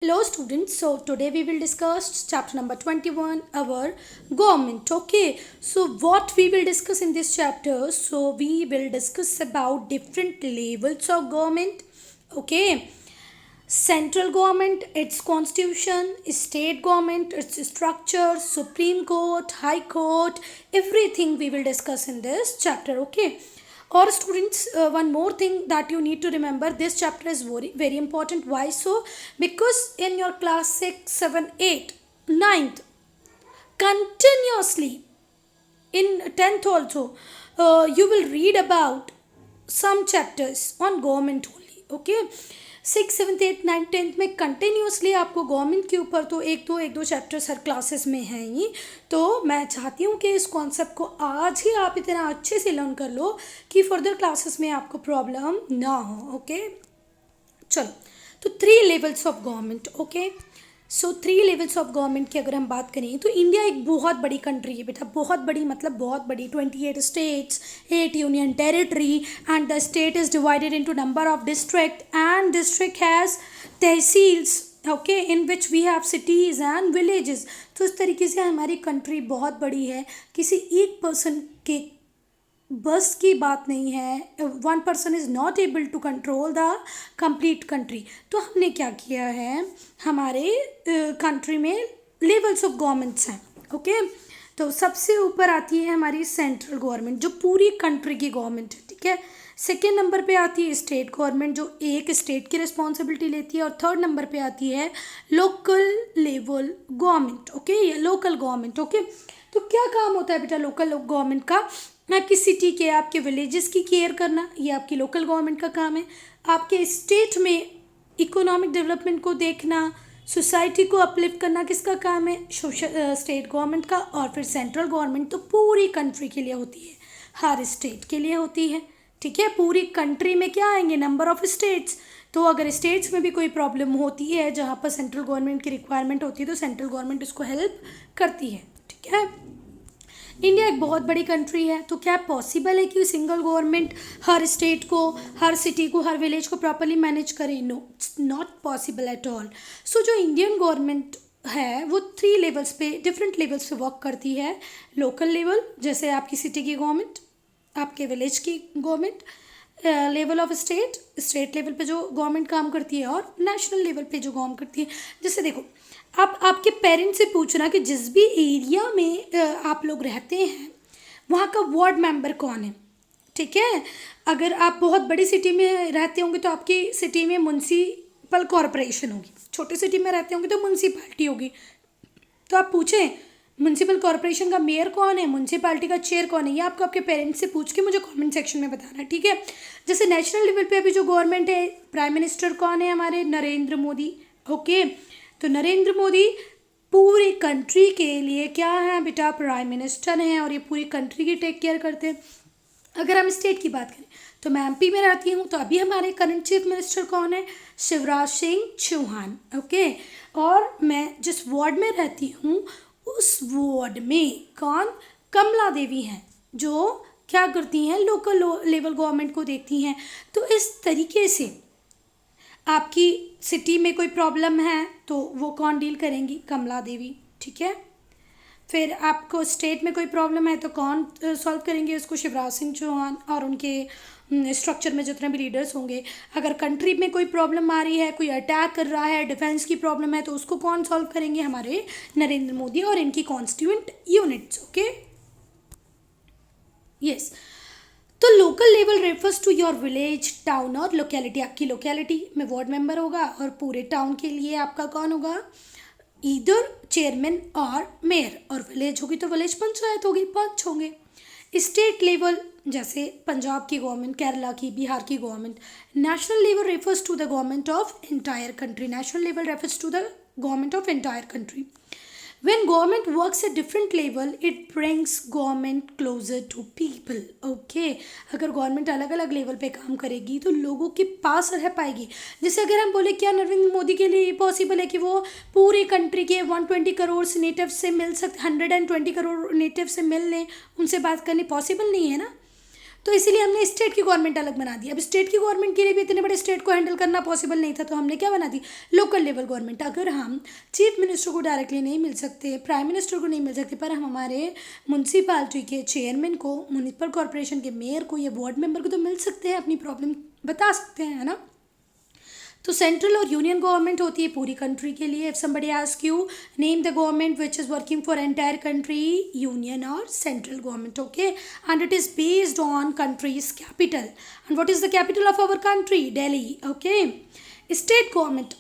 Hello students, so today we will discuss chapter number 21, our government. Okay, so what we will discuss in this chapter? So we will discuss about different levels of government. Okay, central government, its constitution, state government, its structure, supreme court, high court, everything we will discuss in this chapter. Okay, or students, one more thing that you need to remember, this chapter is very important. Why so? Because in your class 6, 7, 8, 9th, continuously in 10th also, you will read about some chapters on government only. Okay, 6, 7, 8, 9, 10th में continuously आपको government के ऊपर तो एक दो chapters हर classes में हैं ही. तो मैं चाहती हूँ कि इस कॉन्सेप्ट को आज ही आप इतना अच्छे से लर्न कर लो कि फर्दर क्लासेस में आपको प्रॉब्लम ना हो. ओके, चलो, तो 3 levels of government. Okay, so 3 levels of government की अगर हम बात करें तो इंडिया एक बहुत बड़ी कंट्री है बेटा. बहुत बड़ी मतलब बहुत बड़ी. 28 states, 8 union territory, and the state is divided into number of district, and district has tehsils. Okay, in which we have cities and villages. तो इस तरीके से हमारी कंट्री बहुत बड़ी है. किसी एक पर्सन के बस की बात नहीं है. One person is not able to control the complete country. तो हमने क्या किया है, हमारे कंट्री में लेवल्स ऑफ गवर्नमेंट्स हैं. ओके, तो सबसे ऊपर आती है हमारी सेंट्रल गवर्नमेंट जो पूरी कंट्री की गवर्नमेंट है. ठीक है, सेकेंड नंबर पे आती है स्टेट गवर्नमेंट जो एक स्टेट की रिस्पॉन्सिबिलिटी लेती है, और थर्ड नंबर पे आती है लोकल लेवल गवर्नमेंट. ओके, या लोकल गवर्नमेंट. ओके, तो क्या काम होता है बेटा लोकल गवर्नमेंट का? आपकी सिटी के, आपके विलेजेस की केयर करना, ये आपकी लोकल गवर्नमेंट का काम है. आपके स्टेट में इकोनॉमिक डेवलपमेंट को देखना, सोसाइटी को अपलिफ्ट करना किसका काम है? स्टेट गवर्नमेंट का. और फिर सेंट्रल गवर्नमेंट तो पूरी कंट्री के लिए होती है, हर स्टेट के लिए होती है. ठीक है, पूरी कंट्री में क्या आएंगे? Number of states. तो अगर स्टेट्स में भी कोई प्रॉब्लम होती है जहाँ पर सेंट्रल गवर्नमेंट की रिक्वायरमेंट होती है तो सेंट्रल गवर्नमेंट उसको हेल्प करती है. ठीक है, इंडिया एक बहुत बड़ी कंट्री है. तो क्या पॉसिबल है कि सिंगल गवर्नमेंट हर स्टेट को, हर सिटी को, हर विलेज को प्रॉपरली मैनेज करे? No, it's not possible at all. So जो इंडियन गवर्नमेंट है वो 3 लेवल्स पे, डिफरेंट लेवल्स पे वर्क करती है. लोकल लेवल जैसे आपकी सिटी की गवर्नमेंट, आपके विलेज की government, level of state, state level पे जो गवर्नमेंट काम करती है, और नेशनल लेवल पे जो गवर्नमेंट करती है. जैसे देखो, आप आपके पेरेंट्स से पूछना कि जिस भी एरिया में आप लोग रहते हैं वहाँ का वार्ड मेंबर कौन है. ठीक है, अगर आप बहुत बड़ी सिटी में रहते होंगे तो आपकी सिटी में म्यूनसिपल कॉरपोरेशन होगी. छोटी सिटी में रहते होंगे तो म्यूनसिपैलिटी होगी. तो आप पूछें म्यूनसिपल कॉरपोरेशन का मेयर कौन है, म्यूनसिपैलिटी का चेयर कौन है, ये आपको आपके पेरेंट्स से पूछ के मुझे कमेंट सेक्शन में बताना. ठीक है, जैसे नेशनल लेवल पे अभी जो गवर्नमेंट है, प्राइम मिनिस्टर कौन है हमारे? नरेंद्र मोदी. ओके, तो नरेंद्र मोदी पूरी कंट्री के लिए क्या है बेटा? प्राइम मिनिस्टर हैं, और ये पूरी कंट्री की टेक केयर करते हैं. अगर हम स्टेट की बात करें तो मैं एमपी में रहती हूँ, तो अभी हमारे करंट चीफ मिनिस्टर कौन है? शिवराज सिंह चौहान. ओके, और मैं जिस वार्ड में रहती हूँ उस वार्ड में कौन? कमला देवी हैं, जो क्या करती हैं? लोकल लेवल गवर्नमेंट को देखती हैं. तो इस तरीके से आपकी सिटी में कोई प्रॉब्लम है तो वो कौन डील करेंगी? कमला देवी. ठीक है, फिर आपको स्टेट में कोई प्रॉब्लम है तो कौन सॉल्व करेंगे उसको? शिवराज सिंह चौहान और उनके स्ट्रक्चर में जितने भी लीडर्स होंगे. अगर कंट्री में कोई प्रॉब्लम आ रही है, कोई अटैक कर रहा है, डिफेंस की प्रॉब्लम है, तो उसको कौन सॉल्व करेंगे? हमारे नरेंद्र मोदी और इनकी कॉन्स्टिट्यूएंट यूनिट्स. Okay, yes. तो local level refers to your village, town और लोकेलिटी. आपकी लोकेलिटी में वार्ड मेंबर होगा, और पूरे टाउन के लिए आपका कौन होगा? इधर चेयरमैन और मेयर. और विलेज होगी तो विलेज पंचायत होगी, 5 होंगे. स्टेट लेवल जैसे पंजाब की गवर्नमेंट, केरला की, बिहार की government. National level refers to the government of entire country. National level refers to the government of entire country. When government works at different level, it brings government closer to people. Okay, अगर government अलग अलग level पे काम करेगी तो लोगों के पास रह पाएगी. जैसे अगर हम बोले क्या नरेंद्र मोदी के लिए ये पॉसिबल है कि वो पूरी कंट्री के 120 करोड़ नेटिव से मिल सकते, 120 करोड़ नेटिव से मिल लें, उनसे बात करनी पॉसिबल नहीं है ना. तो इसीलिए हमने स्टेट की गवर्नमेंट अलग बना दी। अब स्टेट की गवर्नमेंट के लिए भी इतने बड़े स्टेट को हैंडल करना पॉसिबल नहीं था, तो हमने क्या बना दी, लोकल लेवल गवर्नमेंट। अगर हम चीफ मिनिस्टर को डायरेक्टली नहीं मिल सकते, प्राइम मिनिस्टर को नहीं मिल सकते, पर हम हमारे म्यूनसिपालिटी के चेयरमैन को, म्यूनिसिपल कॉर्पोरेशन के मेयर को या वार्ड मेंबर को तो मिल सकते हैं, अपनी प्रॉब्लम बता सकते हैं, है ना। तो सेंट्रल और यूनियन गवर्नमेंट होती है पूरी कंट्री के लिए। If somebody ask you name the government which is working for entire country, union और central government, okay, and it is based on country's capital. And what is the capital of our country? Delhi, okay. State government,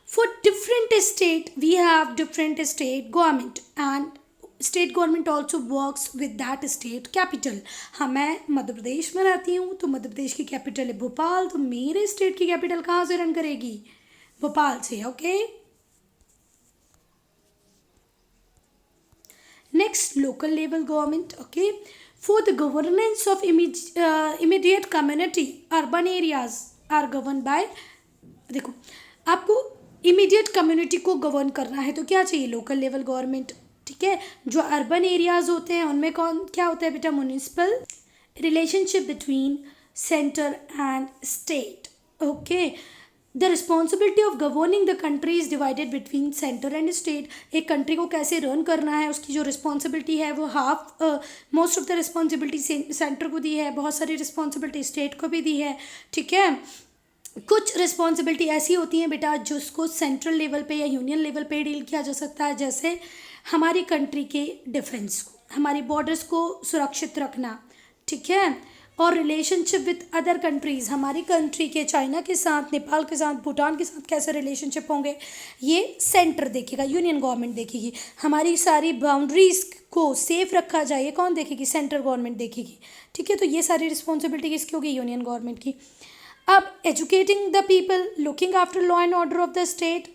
for different state we have different state government and state government also works with that state capital। हाँ, मैं मध्य प्रदेश में रहती हूँ, तो मध्य प्रदेश की capital है भोपाल, तो मेरे स्टेट की कैपिटल कहाँ से रन करेगी? भोपाल से, okay. Next, local level government, okay. For the governance of immediate community urban areas are govern by, देखो आपको इमीडिएट कम्युनिटी को गवर्न करना है तो क्या चाहिए? लोकल लेवल गवर्नमेंट, ठीक है। जो अर्बन एरियाज होते हैं उनमें क्या होता है बेटा? Municipal relationship between centre and state, okay. The responsibility of governing the country is divided between centre and state. एक कंट्री को कैसे रन करना है, उसकी जो रिस्पॉन्सिबिलिटी है वो most of the responsibility centre को दी है, बहुत सारी रिस्पॉन्सिबिलिटी स्टेट को भी दी है, ठीक है। कुछ रिस्पॉन्सिबिलिटी ऐसी होती हैं बेटा जिसको सेंट्रल लेवल पे या यूनियन लेवल पे डील किया जा सकता है, जैसे हमारी कंट्री के डिफेंस को, हमारी बॉर्डर्स को सुरक्षित रखना, ठीक है। और रिलेशनशिप विद अदर कंट्रीज़, हमारी कंट्री के चाइना के साथ, नेपाल के साथ, भूटान के साथ कैसे रिलेशनशिप होंगे, ये सेंटर देखेगा, यूनियन गवर्नमेंट देखेगी। हमारी सारी बाउंड्रीज़ को सेफ रखा जाए, कौन देखेगी? सेंट्रल गवर्नमेंट देखेगी, ठीक है। तो ये सारी रिस्पॉन्सिबिलिटी किसकी होगी? यूनियन गवर्नमेंट की। अब educating the people, looking after law and order of the state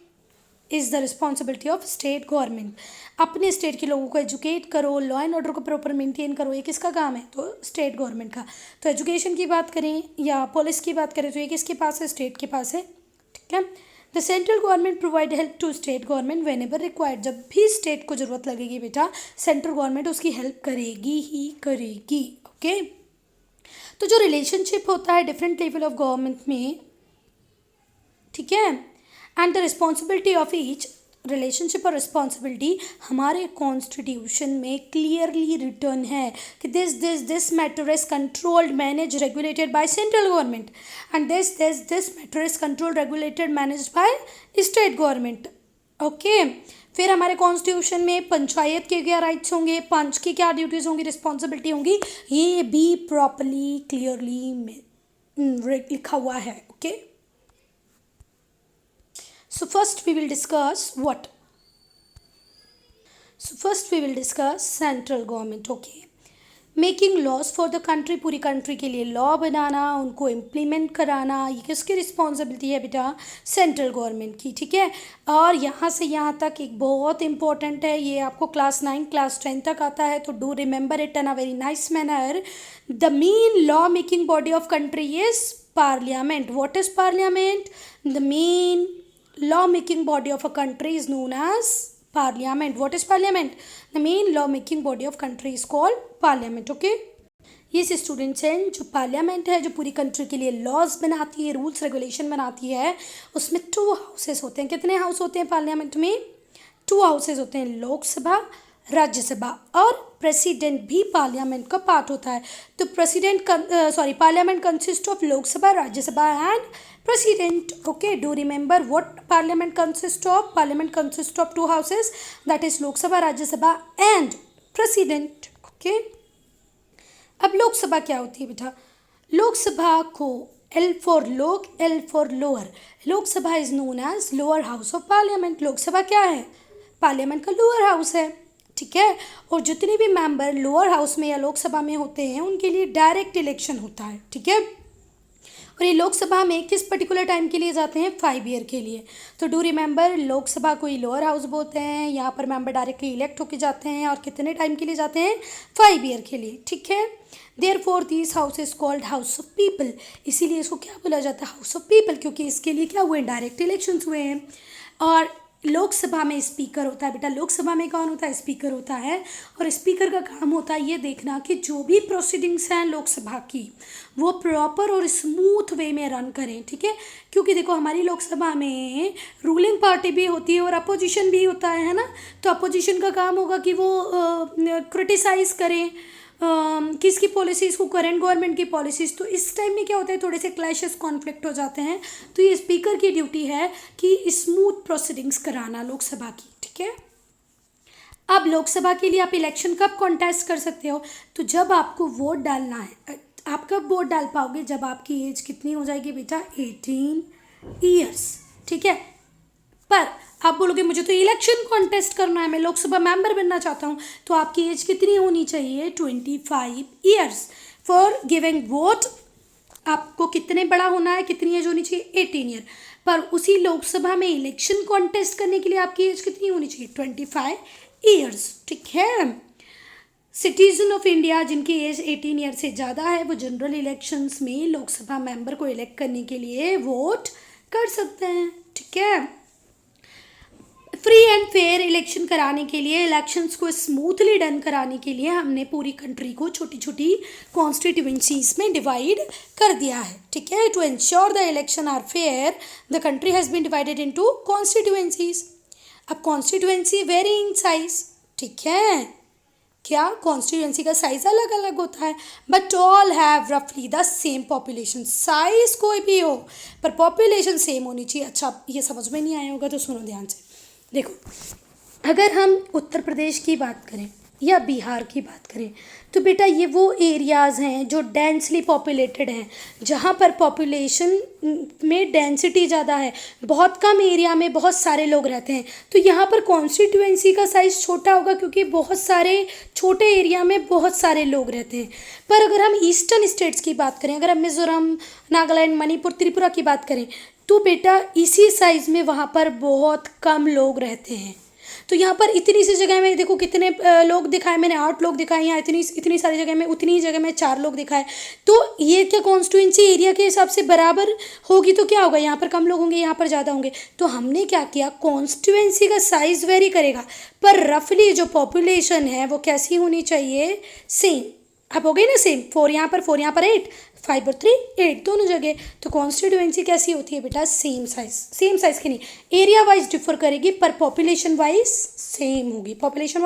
is the responsibility of state government. अपने स्टेट के लोगों को एजुकेट करो, लॉ एंड ऑर्डर को प्रॉपर मेंटेन करो, ये किसका काम है? तो स्टेट गवर्नमेंट का। तो एजुकेशन की बात करें या पुलिस की बात करें तो ये किसके पास है? स्टेट के पास है, ठीक है। The central government provide help to state government whenever required. जब भी स्टेट को ज़रूरत लगेगी बेटा, सेंट्रल गवर्नमेंट उसकी हेल्प करेगी ही करेगी, ओके। तो जो रिलेशनशिप होता है डिफरेंट लेवल ऑफ गवर्नमेंट में, ठीक है, and the responsibility of each, relationship और रिस्पॉन्सिबिलिटी हमारे कॉन्स्टिट्यूशन में क्लियरली रिटर्न है कि this matter is controlled, manage, regulated by central government and this matter is controlled, regulated, managed by state government, okay. फिर हमारे कॉन्स्टिट्यूशन में पंचायत के क्या राइट्स होंगे, पंच की क्या ड्यूटीज़ होंगी, रिस्पॉन्सिबिलिटी होंगी, ये भी प्रॉपरली क्लियरली लिखा हुआ है, okay. So first we will discuss central government, okay. Making laws for the country, पूरी कंट्री के लिए लॉ बनाना, उनको इम्प्लीमेंट कराना, ये किसकी रिस्पॉन्सिबिलिटी है बेटा? सेंट्रल गवर्नमेंट की, ठीक है। और यहाँ से यहाँ तक एक बहुत इंपॉर्टेंट है, ये आपको क्लास 9 क्लास 10 तक आता है, तो do remember it in a very nice manner. The main law making body of country is parliament. What is parliament? The main law making body of a country is known as parliament. What is parliament? The main law making body of country is called parliament, okay। ये students हैं, जो parliament है जो पूरी country के लिए laws बनाती है, रूल्स रेगुलेशन बनाती है, उसमें 2 हाउसेस होते हैं। कितने हाउस होते हैं पार्लियामेंट में? 2 हाउसेस होते हैं, लोकसभा, राज्यसभा, और प्रेसिडेंट भी पार्लियामेंट का पार्ट होता है। तो parliament consist of Lok Sabha, Rajya Sabha and president, okay। Do remember what parliament consists of? Parliament consists of 2 houses, that is Lok Sabha, Rajya Sabha and president, okay। अब लोकसभा क्या होती है बेटा? लोकसभा को L for Lok, L for lower, Lok Sabha is known as lower house of parliament. Lok Sabha क्या है? Parliament का lower house है, ठीक है। और जितने भी मेंबर लोअर हाउस में या लोकसभा में होते हैं उनके लिए डायरेक्ट इलेक्शन होता है, ठीक है। और ये लोकसभा में किस पर्टिकुलर टाइम के लिए जाते हैं? 5 ईयर के लिए। तो डू रिमेंबर, लोकसभा को ही लोअर हाउस बोलते हैं, यहाँ पर मेंबर डायरेक्टली इलेक्ट होके जाते हैं, और कितने टाइम के लिए जाते हैं? 5 ईयर के लिए, ठीक है। Therefore this house is called house of people, इसीलिए इसको क्या बोला जाता है? हाउस ऑफ पीपल, क्योंकि इसके लिए क्या हुए? डायरेक्ट इलेक्शंस हुए हैं। और लोकसभा में स्पीकर होता है बेटा। लोकसभा में कौन होता है? स्पीकर होता है। और स्पीकर का काम होता है ये देखना कि जो भी प्रोसीडिंग्स हैं लोकसभा की वो प्रॉपर और स्मूथ वे में रन करें, ठीक है। क्योंकि देखो हमारी लोकसभा में रूलिंग पार्टी भी होती है और अपोजिशन भी होता है ना। तो अपोजिशन का काम होगा कि वो क्रिटिसाइज़ करें किसकी पॉलिसीज़ को, करंट गवर्नमेंट की पॉलिसीज़। तो इस टाइम में क्या होता है, थोड़े से क्लैशेस कॉन्फ्लिक्ट हो जाते हैं। तो ये स्पीकर की ड्यूटी है कि स्मूथ प्रोसीडिंग्स कराना लोकसभा की, ठीक है। अब लोकसभा के लिए आप इलेक्शन कब कॉन्टेस्ट कर सकते हो? तो जब आपको वोट डालना है। आप कब वोट डाल पाओगे? जब आपकी एज कितनी हो जाएगी बेटा? 18 ईयर्स, ठीक है। पर आप बोलोगे मुझे तो इलेक्शन कॉन्टेस्ट करना है, मैं लोकसभा मेंबर बनना चाहता हूँ, तो आपकी एज कितनी होनी चाहिए? 25 ईयर्स फॉर गिविंग वोट। आपको कितने बड़ा होना है, कितनी एज होनी चाहिए? 18 ईयर। पर उसी लोकसभा में इलेक्शन कॉन्टेस्ट करने के लिए आपकी एज कितनी होनी चाहिए? 25 ईयर्स, ठीक है। सिटीजन ऑफ इंडिया जिनकी एज 18 ईयर से ज़्यादा है वो जनरल इलेक्शंस में लोकसभा मेंबर को इलेक्ट करने के लिए वोट कर सकते हैं, ठीक है। फ्री एंड फेयर इलेक्शन कराने के लिए, इलेक्शंस को स्मूथली डन कराने के लिए हमने पूरी कंट्री को छोटी छोटी कॉन्स्टिट्यूएंसीज में डिवाइड कर दिया है, ठीक है। To ensure the election are fair the country has been divided into constituencies. अब कॉन्स्टिट्यूएंसी वेरी इन साइज, ठीक है। क्या कॉन्स्टिट्यूएंसी का साइज अलग अलग होता है, बट ऑल हैव रफली द सेम पॉपुलेशन। साइज कोई भी हो पर पॉपुलेशन सेम होनी चाहिए। अच्छा, ये समझ में नहीं आया होगा तो सुनो ध्यान से। देखो, अगर हम उत्तर प्रदेश की बात करें या बिहार की बात करें तो बेटा ये वो एरियाज़ हैं जो डेंसली पॉपुलेटेड हैं, जहाँ पर पॉपुलेशन में डेंसिटी ज़्यादा है, बहुत कम एरिया में बहुत सारे लोग रहते हैं। तो यहाँ पर कॉन्स्टिट्यूएंसी का साइज़ छोटा होगा क्योंकि बहुत सारे छोटे एरिया में बहुत सारे लोग रहते हैं। पर अगर हम ईस्टर्न स्टेट्स की बात करें, अगर हम मिज़ोरम, नागालैंड, मणिपुर, त्रिपुरा की बात करें तो बेटा इसी साइज़ में वहाँ पर बहुत कम लोग रहते हैं। तो यहाँ पर इतनी सी जगह में देखो कितने लोग दिखाए मैंने, 8 लोग दिखाए। यहाँ इतनी सारी जगह में, उतनी ही जगह में 4 लोग दिखाए। तो ये क्या कॉन्स्टिट्यूएंसी एरिया के हिसाब से बराबर होगी? तो क्या होगा, यहाँ पर कम लोग होंगे, यहाँ पर ज़्यादा होंगे। तो हमने क्या किया, कॉन्स्टिट्यूएंसी का साइज़ वेरी करेगा पर रफली जो पॉपुलेशन है वो कैसी होनी चाहिए? सेम। अब हो गई ना सेम, 4 यहाँ पर 8, 5 और 3 8 दोनों जगह। तो कॉन्स्टिट्यूएंसी कैसी होती है बेटा? सेम साइज की नहीं, एरिया वाइज डिफर करेगी पर पॉपुलेशन वाइज सेम होगी। पॉपुलेशन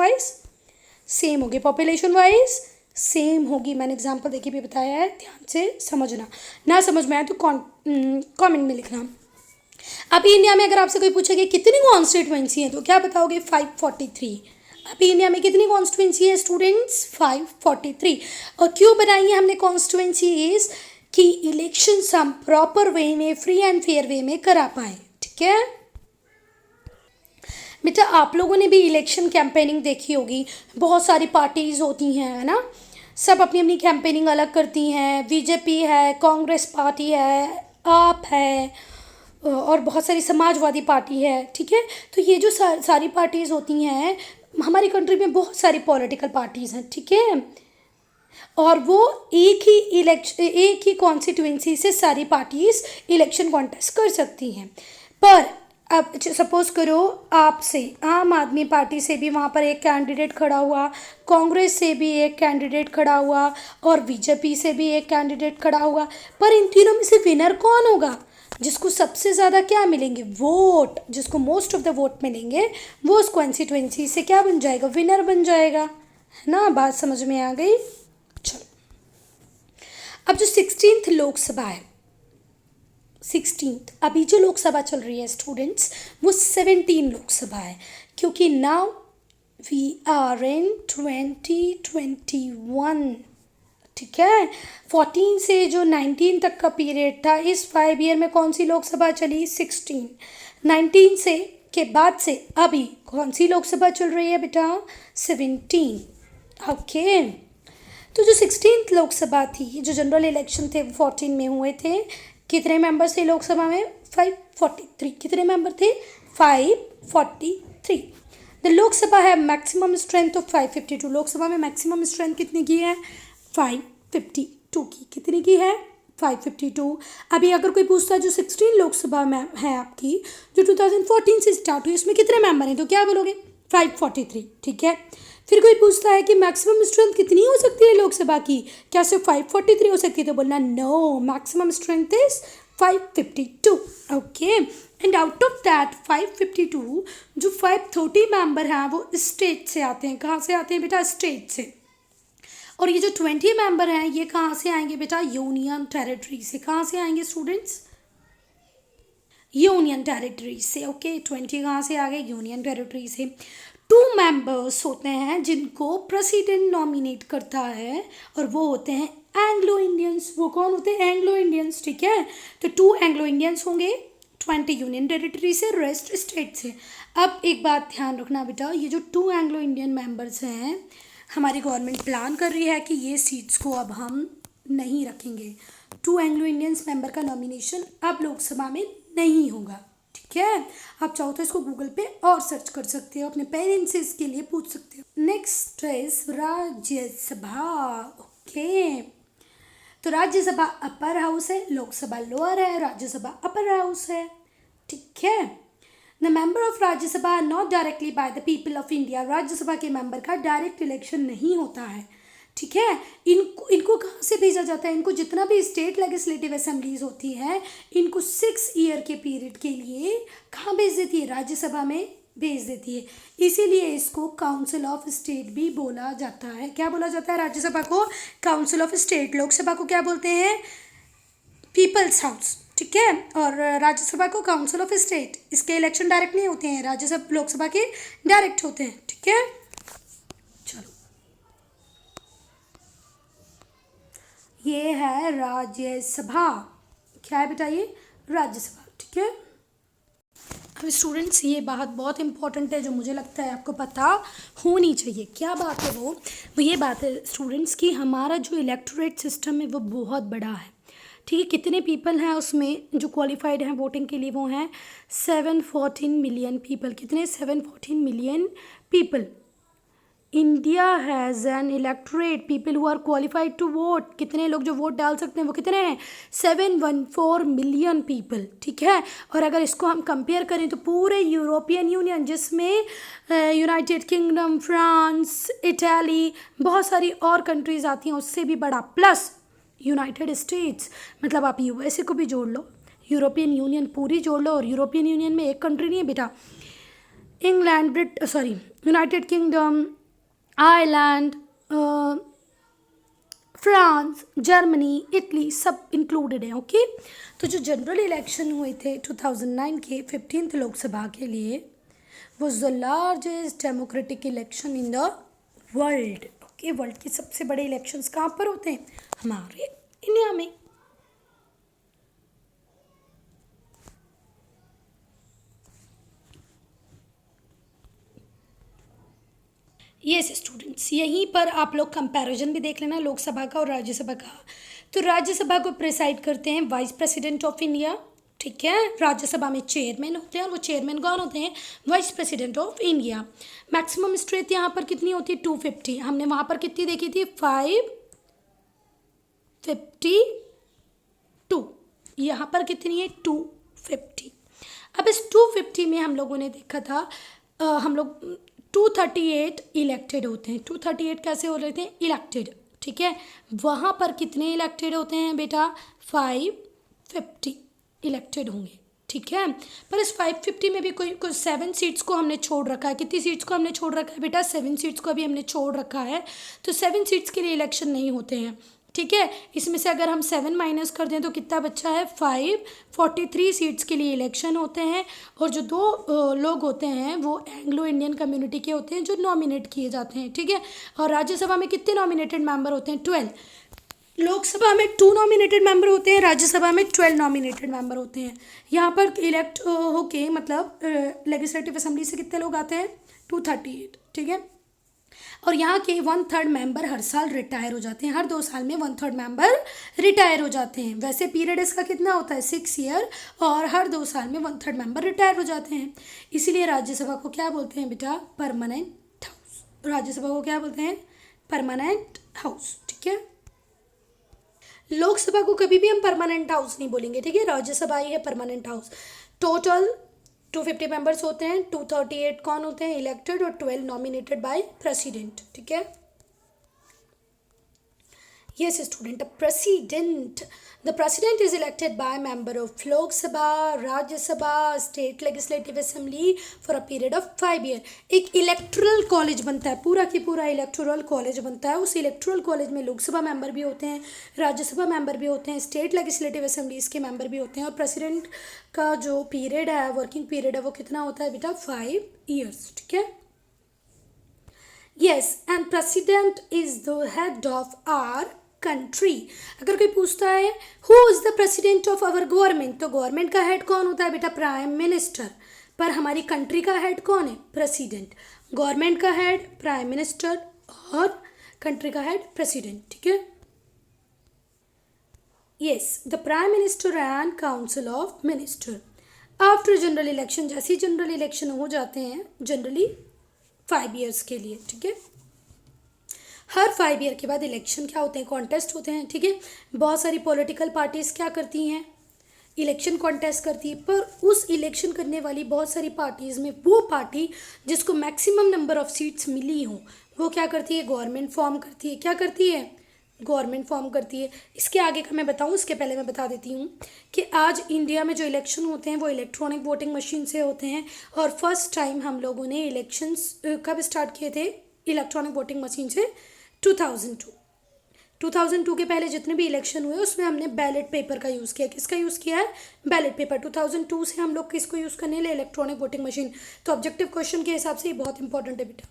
वाइज सेम होगी। मैंने एग्जांपल देके भी बताया है, ध्यान से समझना। ना समझ में आए तो कमेंट में लिखना। अब इंडिया में अगर आपसे कोई पूछेगा कितनी कॉन्स्टिट्यूएंसी है तो क्या बताओगे? 543। अभी इंडिया में कितनी कॉन्स्टिट्यूएंसी है स्टूडेंट्स? 543। और क्यों बनाई है हमने कॉन्स्टिट्यूएंसीज? कि इलेक्शंस हम प्रॉपर वे में, फ्री एंड फेयर वे में करा पाएँ, ठीक है। बेटा आप लोगों ने भी इलेक्शन कैंपेनिंग देखी होगी, बहुत सारी पार्टीज़ होती हैं, है ना। सब अपनी अपनी कैंपेनिंग अलग करती हैं। बीजेपी है, कांग्रेस पार्टी है, आप है और बहुत सारी समाजवादी पार्टी है, ठीक है। तो ये जो सारी पार्टीज़ होती हैं, हमारी कंट्री में बहुत सारी पॉलिटिकल पार्टीज़ हैं, ठीक है। और वो एक ही कॉन्स्टिट्यूएंसी से सारी पार्टीज़ इलेक्शन कॉन्टेस्ट कर सकती हैं। पर अब सपोज़ करो आपसे आम आदमी पार्टी से भी वहाँ पर एक कैंडिडेट खड़ा हुआ, कांग्रेस से भी एक कैंडिडेट खड़ा हुआ और बीजेपी से भी एक कैंडिडेट खड़ा हुआ। पर इन तीनों में से विनर कौन होगा? जिसको सबसे ज़्यादा क्या मिलेंगे? वोट। जिसको मोस्ट ऑफ द वोट मिलेंगे वो उस कॉन्स्टिट्यूएंसी से क्या बन जाएगा? विनर बन जाएगा, है ना। बात समझ में आ गई? चलो, अब जो 16th लोकसभा है, 16th अभी जो लोकसभा चल रही है स्टूडेंट्स वो 17 लोकसभा है, क्योंकि नाउ वी आर इन 2021, ठीक है। 14 से जो 19 तक का पीरियड था, इस 5 ईयर में कौन सी लोकसभा चली? 16। 19 से के बाद से अभी कौन सी लोकसभा चल रही है बेटा? 17, ओके। तो जो 16th लोकसभा थी, जो जनरल इलेक्शन थे 14 में हुए थे, कितने मेंबर्स थे लोकसभा में? 543। कितने मेंबर थे? 543। द लोकसभा है मैक्सिमम स्ट्रेंथ ऑफ 552। लोकसभा में मैक्सिमम स्ट्रेंथ कितनी की है? 552 की। कितनी की है? 552। अभी अगर कोई पूछता है जो 16 लोकसभा में है आपकी, जो 2014 से स्टार्ट हुई, इसमें कितने मेंबर हैं, तो क्या बोलोगे 543, ठीक है। फिर कोई पूछता है कि मैक्सिमम स्ट्रेंथ कितनी हो सकती है लोकसभा की, क्या सिर्फ 543 हो सकती है, तो बोलना no, maximum strength is 552, okay. And out of that 552 जो 530 मेंबर हैं वो स्टेट से आते हैं। कहाँ से आते हैं बेटा, स्टेट से। और ये जो 20 मेंबर हैं ये कहाँ से आएंगे बेटा, यूनियन टेरिटरी से। कहाँ से आएंगे स्टूडेंट्स, यूनियन टेरिटरी से, ओके। 20 कहाँ से आ गए, यूनियन टेरिटरी से। 2 मेंबर्स होते हैं जिनको प्रेसिडेंट नॉमिनेट करता है, और वो होते हैं एंग्लो इंडियंस। वो कौन होते हैं, एंग्लो इंडियंस, ठीक है। तो 2 एंग्लो इंडियंस होंगे, 20 यूनियन टेरिटरी से, रेस्ट स्टेट से। अब एक बात ध्यान रखना बेटा, ये जो 2 एंग्लो इंडियन मेंबर्स हैं, हमारी गवर्नमेंट प्लान कर रही है कि ये सीट्स को अब हम नहीं रखेंगे। 2 एंग्लो इंडियंस मेंबर का नॉमिनेशन अब लोकसभा में नहीं होगा, ठीक है। आप चाहो तो इसको गूगल पे और सर्च कर सकते हो, अपने पेरेंट्स से इसके लिए पूछ सकते हो। Next is Rajya Sabha, okay. तो राज्यसभा अपर हाउस है, लोकसभा लोअर है, राज्यसभा अपर हाउस है, ठीक है। The member of Rajya Sabha are not directly by the people of India. Rajya Sabha के मेंबर का डायरेक्ट इलेक्शन नहीं होता है, ठीक है। इनको कहाँ से भेजा जाता है, इनको जितना भी स्टेट लेजिस्लेटिव असेंबलीज होती हैं, इनको 6 ईयर के पीरियड के लिए कहाँ भेज देती है, राज्यसभा में भेज देती है। इसीलिए इसको काउंसिल ऑफ स्टेट भी बोला जाता है। क्या बोला जाता है राज्यसभा को, काउंसिल ऑफ स्टेट। लोकसभा को क्या बोलते हैं, पीपल्स हाउस, ठीक है। और राज्यसभा को काउंसिल ऑफ स्टेट। इसके इलेक्शन डायरेक्ट नहीं होते हैं, राज्यसभा लोकसभा के डायरेक्ट होते हैं, ठीक है। चलो, ये है राज्यसभा। क्या है बेटा, ये राज्यसभा, ठीक है। अब स्टूडेंट्स ये बात बहुत इंपॉर्टेंट है, जो मुझे लगता है आपको पता होनी चाहिए। क्या बात है, वो ये बात है स्टूडेंट्स की हमारा जो इलेक्टोरेट सिस्टम है वो बहुत बड़ा है, ठीक है। कितने पीपल हैं उसमें जो क्वालिफाइड हैं वोटिंग के लिए, वो हैं 714 मिलियन पीपल। कितने, 714 million people. India has an electorate people who are qualified to vote. कितने लोग जो वोट डाल सकते हैं वो कितने हैं, 714 मिलियन पीपल, ठीक है। और अगर इसको हम कंपेयर करें तो पूरे यूरोपियन यूनियन, जिसमें यूनाइटेड किंगडम, फ्रांस, इटली, बहुत सारी और कंट्रीज़ आती हैं, उससे भी बड़ा, प्लस यूनाइटेड स्टेट्स, मतलब आप यूएसए को भी जोड़ लो, यूरोपियन यूनियन पूरी जोड़ लो। और यूरोपियन यूनियन में एक कंट्री नहीं है बेटा, England, United kingdom, Ireland, France, Germany, Italy, सब इंक्लूडेड हैं, ओके। तो जो जनरल इलेक्शन हुए थे 2009 के 15th लोकसभा के लिए, वो the largest democratic election in the world, okay. World के सबसे बड़े इलेक्शंस कहाँ पर होते हैं, हमारे इंडिया में। यस स्टूडेंट्स, यहीं पर आप लोग कंपैरिजन भी देख लेना लोकसभा का और राज्यसभा का। तो राज्यसभा को प्रेसाइड करते हैं वाइस प्रेसिडेंट ऑफ इंडिया, ठीक है। राज्यसभा में चेयरमैन होते हैं, और वो चेयरमैन कौन होते हैं, vice president of India. Maximum strength यहाँ पर कितनी होती है, 250। हमने वहाँ पर कितनी देखी थी, 552। यहाँ पर कितनी है, 250। अब इस 250 में हम लोगों ने देखा था, हम लोग 238 इलेक्टेड होते हैं। 238 कैसे हो रहे थे, इलेक्टेड, ठीक है। वहाँ पर कितने इलेक्टेड होते हैं बेटा, 550 इलेक्टेड होंगे, ठीक है। पर इस 550 में भी कोई 7 सीट्स को हमने छोड़ रखा है। कितनी सीट्स को हमने छोड़ रखा है बेटा, 7 सीट्स को अभी हमने छोड़ रखा है। तो 7 सीट्स के लिए इलेक्शन नहीं होते हैं, ठीक है। इसमें से अगर हम 7 माइनस कर दें तो कितना बच्चा है, 543 सीट्स के लिए इलेक्शन होते हैं। और जो 2 लोग होते हैं वो एंग्लो इंडियन कम्युनिटी के होते हैं जो नॉमिनेट किए जाते हैं, ठीक है। और राज्यसभा में कितने नॉमिनेटेड मेंबर होते हैं, 12। लोकसभा में 2 नॉमिनेटेड मेंबर होते हैं, राज्यसभा में 12 नॉमिनेटेड मेंबर होते हैं। यहाँ पर इलेक्ट होके मतलब लेजिस्लेटिव असेंबली से कितने लोग आते हैं, 238, ठीक है। और यहाँ के 1/3 मेंबर हर साल रिटायर हो जाते हैं, हर 2 साल में 1/3 मेंबर रिटायर हो जाते हैं। वैसे पीरियड इसका कितना होता है, 6 ईयर, और हर 2 साल में 1/3 मेंबर रिटायर हो जाते हैं। इसीलिए राज्यसभा को क्या बोलते हैं बेटा, परमानेंट हाउस। राज्यसभा को क्या बोलते हैं, परमानेंट हाउस, ठीक है। लोकसभा को कभी भी हम परमानेंट हाउस नहीं बोलेंगे, ठीक है। राज्यसभा ही है परमानेंट हाउस। टोटल 250 मेंबर्स होते हैं, 238 कौन होते हैं इलेक्टेड और 12 नॉमिनेटेड बाय प्रेसिडेंट, ठीक है। Yes, student. The president is elected by member of Lok Sabha, Rajya Sabha, State Legislative Assembly for a period of 5 years. एक इलेक्टोरल कॉलेज बनता है, पूरा की पूरा इलेक्टोरल कॉलेज बनता है। उस इलेक्टोरल कॉलेज में लोकसभा मेंबर भी होते हैं, राज्यसभा मेंबर भी होते हैं, स्टेट लेजिस्लेटिव असेंबलीज के मेंबर भी होते हैं। और प्रेसिडेंट का जो पीरियड है, वर्किंग पीरियड है, वो कितना होता है बेटा 5 years, ठीक है। Yes, and president is the head of our country. अगर कोई पूछता है who is the president of our government, तो गवर्नमेंट का हेड कौन होता है बेटा प्राइम मिनिस्टर। पर हमारी कंट्री का हेड कौन है प्रेसिडेंट। गवर्नमेंट का हेड प्राइम मिनिस्टर और कंट्री का हेड प्रेसिडेंट, ठीक है। Yes, the prime minister and council of minister after general election, जैसे ही जनरल इलेक्शन हो जाते हैं जनरली 5 years के लिए, ठीक है। हर 5 year के बाद इलेक्शन क्या होते हैं, कॉन्टेस्ट होते हैं, ठीक है। बहुत सारी पॉलिटिकल पार्टीज़ क्या करती हैं, इलेक्शन कॉन्टेस्ट करती है। पर उस इलेक्शन करने वाली बहुत सारी पार्टीज़ में वो पार्टी जिसको मैक्सिमम नंबर ऑफ सीट्स मिली हों, वो क्या करती है, गवर्नमेंट फॉर्म करती है। क्या करती है, गवर्नमेंट फॉर्म करती है। इसके आगे का मैं बताऊँ, इसके पहले मैं बता देती हूँ कि आज इंडिया में जो इलेक्शन होते हैं वो इलेक्ट्रॉनिक वोटिंग मशीन से होते हैं। और फर्स्ट टाइम हम लोगों ने इलेक्शंस कब स्टार्ट किए थे इलेक्ट्रॉनिक वोटिंग मशीन से, 2002 के पहले जितने भी इलेक्शन हुए उसमें हमने बैलेट पेपर का यूज़ किया। किसका यूज़ किया है, बैलेट पेपर। 2002 से हम लोग किसको यूज़ करने लगे, इलेक्ट्रॉनिक वोटिंग मशीन। तो ऑब्जेक्टिव क्वेश्चन के हिसाब से ये बहुत इंपॉर्टेंट है बेटा।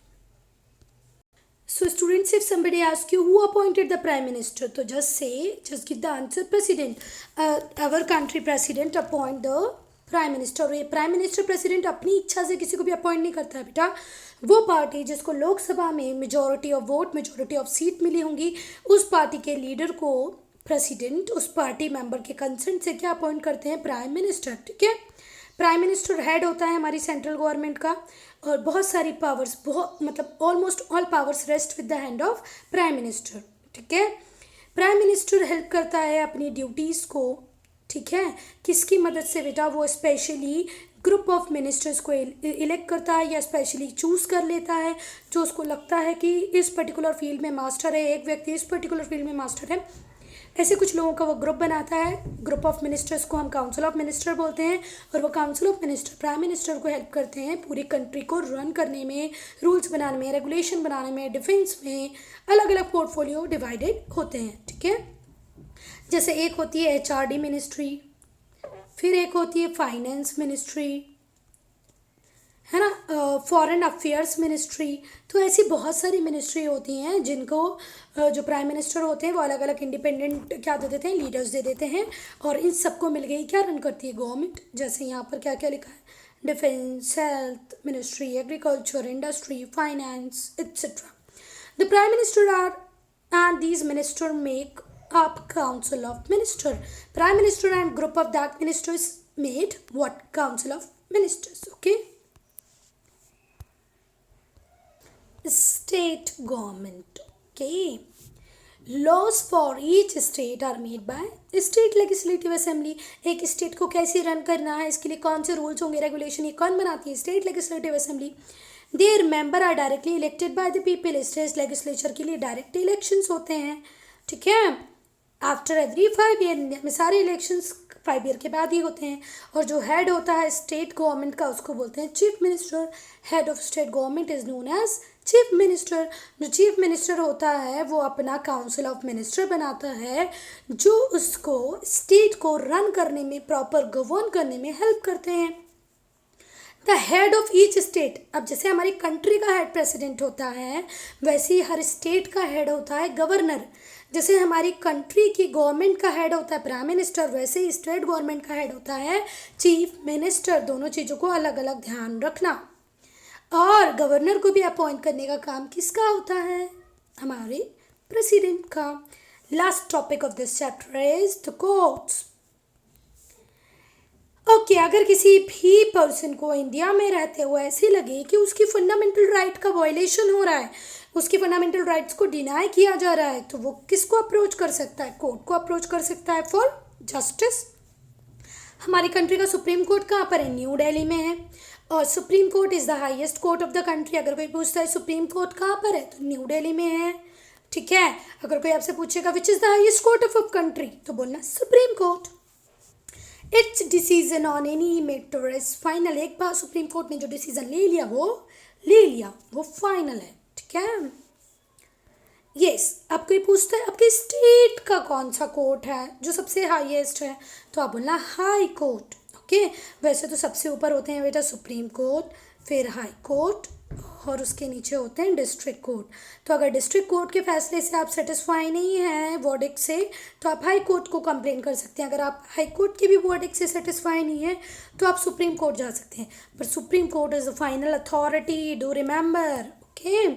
So students, if somebody asks you who appointed the prime minister, तो just give the answer president. Our country president appoint the prime minister. और ये प्राइम मिनिस्टर प्रेसिडेंट अपनी इच्छा से किसी को भी अपॉइंट नहीं करता है बेटा। वो पार्टी जिसको लोकसभा में majority of vote, majority of seat मिली होंगी, उस पार्टी के लीडर को प्रेसिडेंट उस पार्टी मेंबर के कंसेंट से क्या अपॉइंट करते हैं, प्राइम मिनिस्टर, ठीक है। प्राइम मिनिस्टर हेड होता है हमारी सेंट्रल गवर्नमेंट का। और बहुत सारी पावर्स, बहुत मतलब almost all powers rest with the hand of prime minister, ठीक है। प्राइम मिनिस्टर हेल्प करता है अपनी ड्यूटीज़ को, ठीक है। किसकी मदद से बेटा, वो स्पेशली ग्रुप ऑफ मिनिस्टर्स को इलेक्ट करता है या स्पेशली चूज़ कर लेता है जो उसको लगता है कि इस पर्टिकुलर फील्ड में मास्टर है, एक व्यक्ति इस पर्टिकुलर फील्ड में मास्टर है। ऐसे कुछ लोगों का वो ग्रुप बनाता है। ग्रुप ऑफ मिनिस्टर्स को हम काउंसिल ऑफ मिनिस्टर बोलते हैं। और वो council of minister prime minister को हेल्प करते हैं पूरी कंट्री को रन करने में, रूल्स बनाने में, रेगुलेशन बनाने में, डिफेंस में। अलग अलग पोर्टफोलियो डिवाइडेड होते हैं, ठीक है। जैसे एक होती है HRD मिनिस्ट्री, फिर एक होती है फाइनेंस मिनिस्ट्री, है ना, फॉरेन अफेयर्स मिनिस्ट्री। तो ऐसी बहुत सारी मिनिस्ट्री होती हैं जिनको जो प्राइम मिनिस्टर होते हैं वो अलग अलग इंडिपेंडेंट क्या दे देते हैं, लीडर्स दे देते हैं। और इन सबको मिल गई क्या रन करती है, गवर्नमेंट। जैसे यहाँ पर क्या क्या लिखा है, defence, health ministry, agriculture, industry, finance etcetera. The prime minister are and these minister make up council of minister. Prime minister and group of that ministers made what, council of ministers, okay. State government, okay. Laws for each state are made by state legislative assembly. एक state को कैसे run करना है, इसके लिए कौन से rules होंगे, रेगुलेशन, ये कौन बनाती है, state legislative assembly. Their member are directly elected by the people. State legislature के लिए डायरेक्ट इलेक्शंस होते हैं, ठीक है। आफ्टर एवरी 5 year, इंडिया में सारे इलेक्शंस 5 year के बाद ही होते हैं। और जो हेड होता है स्टेट गवर्नमेंट का उसको बोलते हैं chief minister. Head of state government is known as chief minister. जो चीफ मिनिस्टर होता है वो अपना काउंसिल ऑफ मिनिस्टर बनाता है जो उसको स्टेट को रन करने में, प्रॉपर गवर्न करने में हेल्प करते हैं। The head of each state, अब जैसे हमारी कंट्री का हेड प्रेसिडेंट होता है वैसे ही हर स्टेट का हेड होता है गवर्नर। जैसे हमारी कंट्री की गवर्नमेंट का हेड होता है प्राइम मिनिस्टर, वैसे ही स्टेट गवर्नमेंट का हेड होता है चीफ मिनिस्टर। दोनों चीज़ों को अलग अलग ध्यान रखना। और गवर्नर को भी अपॉइंट करने का काम किसका होता है, हमारे प्रेसिडेंट का। Last topic of this chapter is the courts. Okay अगर किसी भी पर्सन को इंडिया में रहते हुए ऐसे लगे कि उसकी फंडामेंटल राइट का वायलेशन हो रहा है, उसकी फंडामेंटल राइट्स को डिनाई किया जा रहा है, तो वो किसको अप्रोच कर सकता है? कोर्ट को अप्रोच कर सकता है फॉर जस्टिस। हमारी कंट्री का सुप्रीम कोर्ट कहाँ पर है? न्यू दिल्ली में है, और supreme court is the highest court of the country. अगर कोई पूछता है सुप्रीम कोर्ट कहाँ पर है, तो न्यू दिल्ली में है। ठीक है, अगर कोई आपसे पूछेगा which is the highest court of country, तो बोलना supreme court. It's decision on any matter is final. एक बार सुप्रीम कोर्ट ने जो डिसीजन ले लिया वो फाइनल है। ठीक है, यस। अब कोई पूछता है आपके स्टेट का कौन सा कोर्ट है जो सबसे हाईएस्ट है, तो आप बोलना हाई कोर्ट। ओके, वैसे तो सबसे ऊपर होते हैं बेटा सुप्रीम कोर्ट, फिर हाई कोर्ट, और उसके नीचे होते हैं डिस्ट्रिक्ट कोर्ट। तो अगर डिस्ट्रिक्ट कोर्ट के फैसले से आप सेटिस्फाई नहीं हैं वर्डिक्ट से, तो आप हाई कोर्ट को कंप्लेन कर सकते हैं। अगर आप हाई कोर्ट के भी वर्डिक्ट से सेटिस्फाई नहीं है, तो आप सुप्रीम कोर्ट जा सकते हैं। पर supreme court is the final authority, do remember. Okay,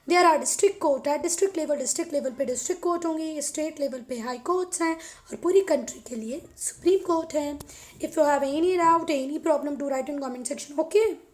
there are district court है, डिस्ट्रिक्ट लेवल पे डिस्ट्रिक्ट कोर्ट होंगी, स्टेट लेवल पे हाई कोर्ट्स हैं, और पूरी कंट्री के लिए सुप्रीम कोर्ट है। If you have any doubt any problem, do write in comment section. Okay.